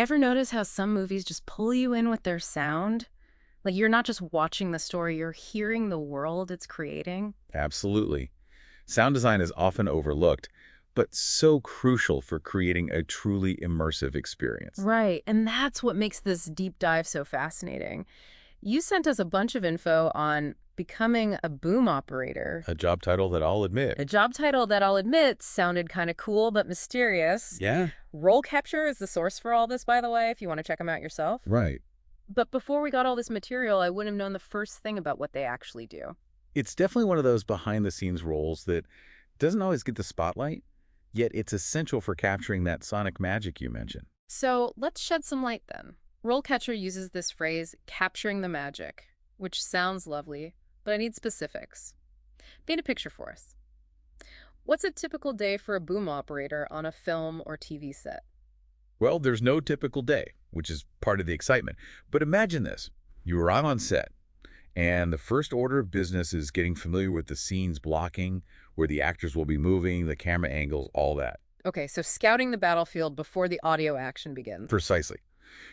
Ever notice how some movies just pull you in with their sound? Like you're not just watching the story, you're hearing the world it's creating? Absolutely. Sound design is often overlooked, but so crucial for creating a truly immersive experience. Right, and that's what makes this deep dive so fascinating. You sent us a bunch of info on becoming a boom operator, A job title that I'll admit. a job title that I'll admit sounded kind of cool but mysterious. Yeah, RoleCatcher is the source for all this, by the way, if you want to check them out yourself. right. But before we got all this material, I wouldn't have known the first thing about what they actually do. It's definitely one of those behind-the-scenes roles that doesn't always get the spotlight, yet it's essential for capturing that sonic magic you mentioned. So let's shed some light then. RoleCatcher uses this phrase, capturing the magic, which sounds lovely, but I need specifics. Paint a picture for us. What's a typical day for a boom operator on a film or TV set? Well, there's no typical day, which is part of the excitement. But imagine this. You arrive on set, and the first order of business is getting familiar with the scenes blocking, where the actors will be moving, the camera angles, all that. Okay, so scouting the battlefield before the audio action begins. Precisely.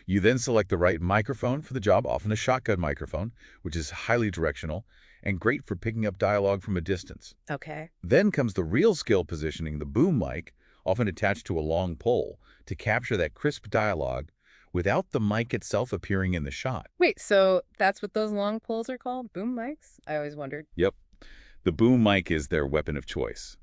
You then select the right microphone for the job, often a shotgun microphone, which is highly directional and great for picking up dialogue from a distance. Okay. Then comes the real skill positioning the boom mic, often attached to a long pole, to capture that crisp dialogue without the mic itself appearing in the shot. Wait, so that's what those long poles are called? Boom mics? I always wondered. Yep, the boom mic is their weapon of choice.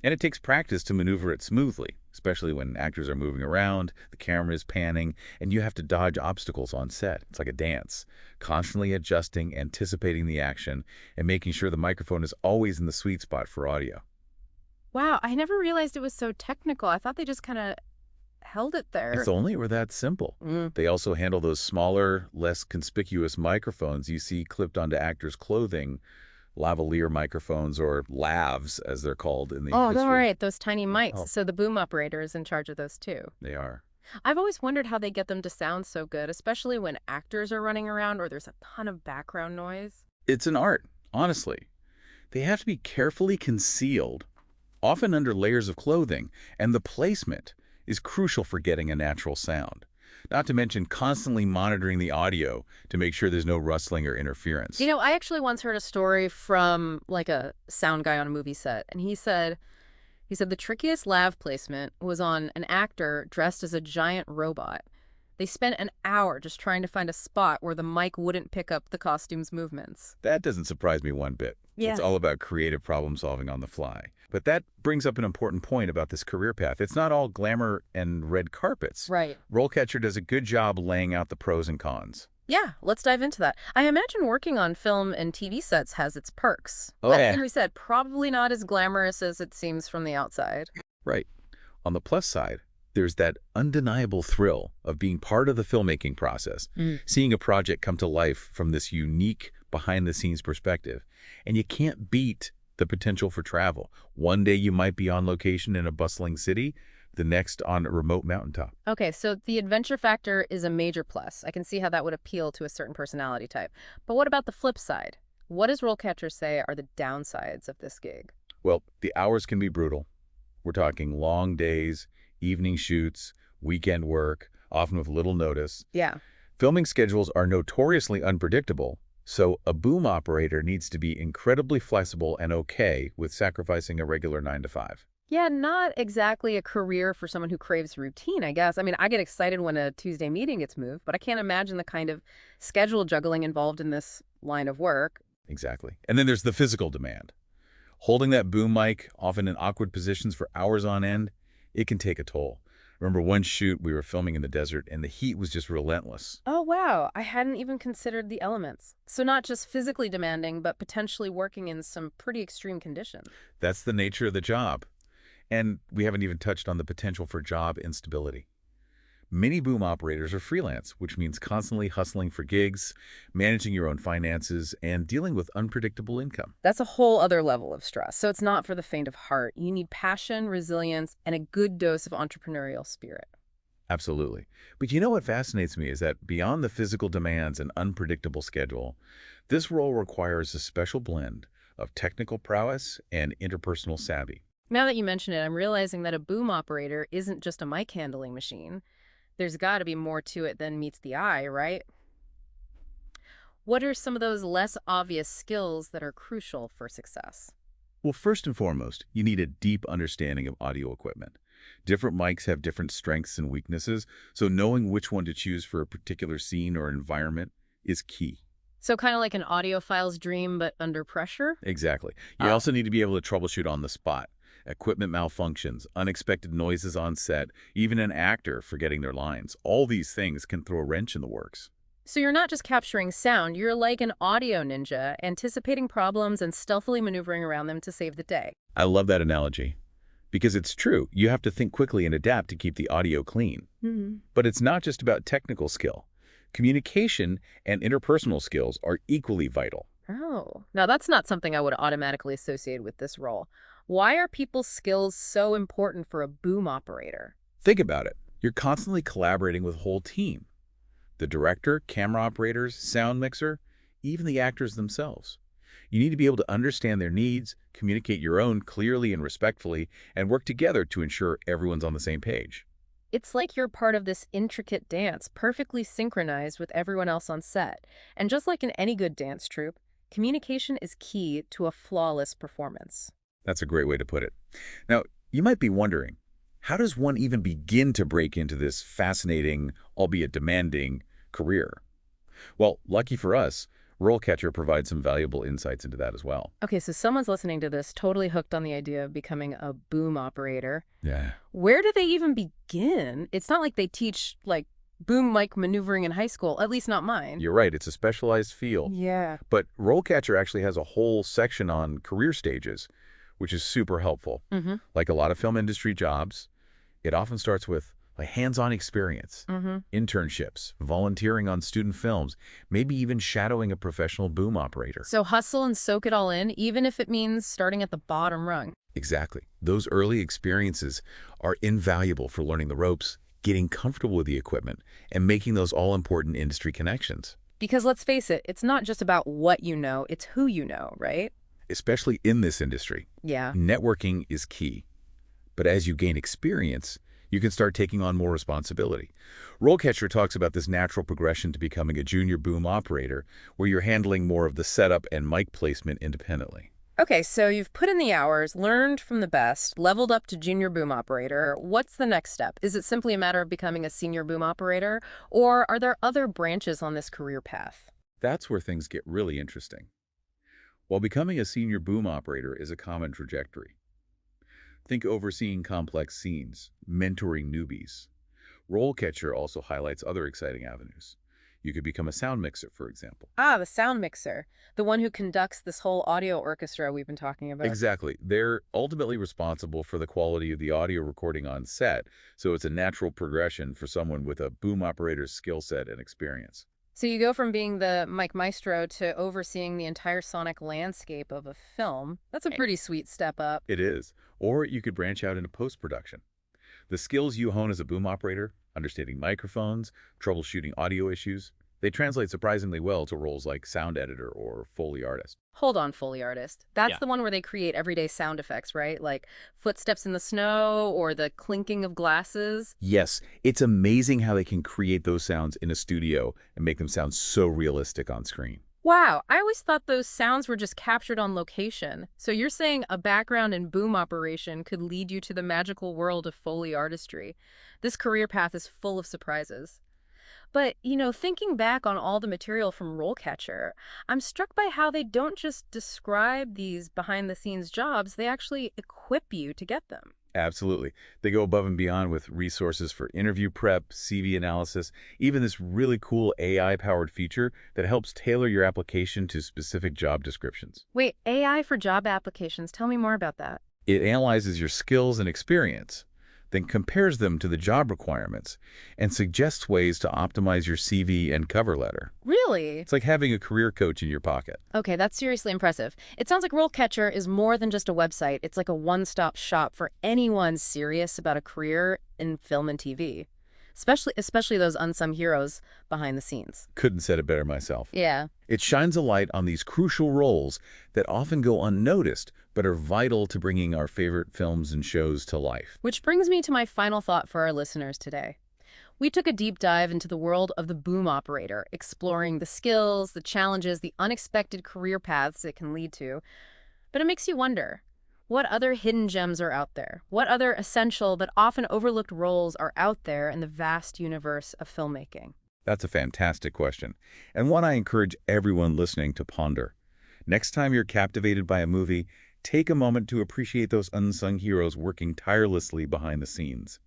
And it takes practice to maneuver it smoothly, especially when actors are moving around, the camera is panning, and you have to dodge obstacles on set. It's like a dance, constantly adjusting, anticipating the action, and making sure the microphone is always in the sweet spot for audio. Wow, I never realized it was so technical. I thought they just kind of held it there. It's only were that simple. Mm. They also handle those smaller, less conspicuous microphones you see clipped onto actors' clothing, lavalier microphones, or lavs, as they're called in the Oh, industry. all right, those tiny mics. Oh, So the boom operator is in charge of those too. they are. I've always wondered how they get them to sound so good, especially when actors are running around or there's a ton of background noise. It's an art, honestly. They have to be carefully concealed, often under layers of clothing, and the placement is crucial for getting a natural sound. Not to mention constantly monitoring the audio to make sure there's no rustling or interference. You know, I actually once heard a story from like a sound guy on a movie set, and he said the trickiest lav placement was on an actor dressed as a giant robot. They spent an hour just trying to find a spot where the mic wouldn't pick up the costume's movements. That doesn't surprise me one bit. Yeah. It's all about creative problem solving on the fly. But that brings up an important point about this career path. It's not all glamour and red carpets. Right. RoleCatcher does a good job laying out the pros and cons. Yeah, let's dive into that. I imagine working on film and TV sets has its perks. Oh, But yeah. as we said, probably not as glamorous as it seems from the outside. Right. On the plus side, there's that undeniable thrill of being part of the filmmaking process, seeing a project come to life from this unique behind-the-scenes perspective. And you can't beat the potential for travel. One day you might be on location in a bustling city, the next on a remote mountaintop. Okay, so the adventure factor is a major plus. I can see how that would appeal to a certain personality type. But what about the flip side? What does RoleCatcher say are the downsides of this gig? Well, the hours can be brutal. We're talking long days, evening shoots, weekend work, often with little notice. Yeah. Filming schedules are notoriously unpredictable, so a boom operator needs to be incredibly flexible and okay with sacrificing a regular 9 to 5. Yeah, not exactly a career for someone who craves routine, I guess. I mean, I get excited when a Tuesday meeting gets moved, but I can't imagine the kind of schedule juggling involved in this line of work. Exactly. And then there's the physical demand. Holding that boom mic, often in awkward positions for hours on end, it can take a toll. Remember one shoot, we were filming in the desert, and the heat was just relentless. Oh, wow. I hadn't even considered the elements. So not just physically demanding, but potentially working in some pretty extreme conditions. That's the nature of the job. And we haven't even touched on the potential for job instability. Many boom operators are freelance, which means constantly hustling for gigs, managing your own finances, and dealing with unpredictable income. That's a whole other level of stress. So it's not for the faint of heart. You need passion, resilience, and a good dose of entrepreneurial spirit. Absolutely. But you know what fascinates me is that beyond the physical demands and unpredictable schedule, this role requires a special blend of technical prowess and interpersonal savvy. Now that you mention it, I'm realizing that a boom operator isn't just a mic handling machine. There's got to be more to it than meets the eye, right? What are some of those less obvious skills that are crucial for success? Well, first and foremost, you need a deep understanding of audio equipment. Different mics have different strengths and weaknesses, so knowing which one to choose for a particular scene or environment is key. So kind of like an audiophile's dream, but under pressure? Exactly. You Oh. also need to be able to troubleshoot on the spot. Equipment malfunctions, unexpected noises on set, even an actor forgetting their lines. All these things can throw a wrench in the works. So you're not just capturing sound, you're like an audio ninja, anticipating problems and stealthily maneuvering around them to save the day. I love that analogy because it's true. You have to think quickly and adapt to keep the audio clean. But it's not just about technical skill. Communication and interpersonal skills are equally vital. Oh, now that's not something I would automatically associate with this role. Why are people's skills so important for a boom operator? Think about it. You're constantly collaborating with a whole team. The director, camera operators, sound mixer, even the actors themselves. You need to be able to understand their needs, communicate your own clearly and respectfully, and work together to ensure everyone's on the same page. It's like you're part of this intricate dance, perfectly synchronized with everyone else on set. And just like in any good dance troupe, communication is key to a flawless performance. That's a great way to put it. Now, you might be wondering, how does one even begin to break into this fascinating, albeit demanding, career? Well, lucky for us, RoleCatcher provides some valuable insights into that as well. Okay, so someone's listening to this totally hooked on the idea of becoming a boom operator. Yeah. Where do they even begin? It's not like they teach, like, boom mic maneuvering in high school, at least not mine. You're right, it's a specialized field. Yeah. But RoleCatcher actually has a whole section on career stages, which is super helpful. Mm-hmm. Like a lot of film industry jobs, it often starts with a hands-on experience, Mm-hmm. internships, volunteering on student films, maybe even shadowing a professional boom operator. So hustle and soak it all in, even if it means starting at the bottom rung. Exactly. Those early experiences are invaluable for learning the ropes, getting comfortable with the equipment, and making those all-important industry connections. Because let's face it, it's not just about what you know, it's who you know, right? Especially in this industry, Yeah. networking is key. But as you gain experience, you can start taking on more responsibility. RoleCatcher talks about this natural progression to becoming a junior boom operator, where you're handling more of the setup and mic placement independently. Okay, so you've put in the hours, learned from the best, leveled up to junior boom operator. What's the next step? Is it simply a matter of becoming a senior boom operator, or are there other branches on this career path? That's where things get really interesting. While becoming a senior boom operator is a common trajectory, think overseeing complex scenes, mentoring newbies. RoleCatcher also highlights other exciting avenues. You could become a sound mixer, for example. Ah, the sound mixer, the one who conducts this whole audio orchestra we've been talking about. Exactly. They're ultimately responsible for the quality of the audio recording on set, so it's a natural progression for someone with a boom operator's skill set and experience. So you go from being the mic maestro to overseeing the entire sonic landscape of a film. That's a pretty sweet step up. It is. Or you could branch out into post-production. The skills you hone as a boom operator, understanding microphones, troubleshooting audio issues, they translate surprisingly well to roles like sound editor or Foley artist. Hold on, Foley artist. That's Yeah. the one where they create everyday sound effects, right? Like footsteps in the snow or the clinking of glasses. Yes, it's amazing how they can create those sounds in a studio and make them sound so realistic on screen. Wow, I always thought those sounds were just captured on location. So you're saying a background in boom operation could lead you to the magical world of Foley artistry. This career path is full of surprises. But, thinking back on all the material from RoleCatcher, I'm struck by how they don't just describe these behind-the-scenes jobs, they actually equip you to get them. Absolutely. They go above and beyond with resources for interview prep, CV analysis, even this really cool AI-powered feature that helps tailor your application to specific job descriptions. Wait, AI for job applications, tell me more about that. It analyzes your skills and experience, then compares them to the job requirements, and suggests ways to optimize your CV and cover letter. Really? It's like having a career coach in your pocket. Okay, that's seriously impressive. It sounds like RoleCatcher is more than just a website. It's like a one-stop shop for anyone serious about a career in film and TV. Especially those unsung heroes behind the scenes. Couldn't said it better myself. Yeah. It shines a light on these crucial roles that often go unnoticed, but are vital to bringing our favorite films and shows to life. Which brings me to my final thought for our listeners today. We took a deep dive into the world of the boom operator, exploring the skills, the challenges, the unexpected career paths it can lead to. But it makes you wonder, what other hidden gems are out there? What other essential but often overlooked roles are out there in the vast universe of filmmaking? That's a fantastic question, and one I encourage everyone listening to ponder. Next time you're captivated by a movie, take a moment to appreciate those unsung heroes working tirelessly behind the scenes.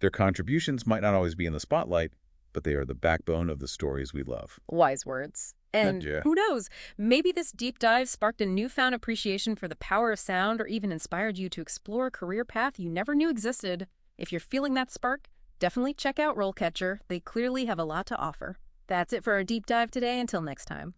Their contributions might not always be in the spotlight, but they are the backbone of the stories we love. Wise words. And Yeah. who knows, maybe this deep dive sparked a newfound appreciation for the power of sound or even inspired you to explore a career path you never knew existed. If you're feeling that spark, definitely check out RoleCatcher. They clearly have a lot to offer. That's it for our deep dive today. Until next time.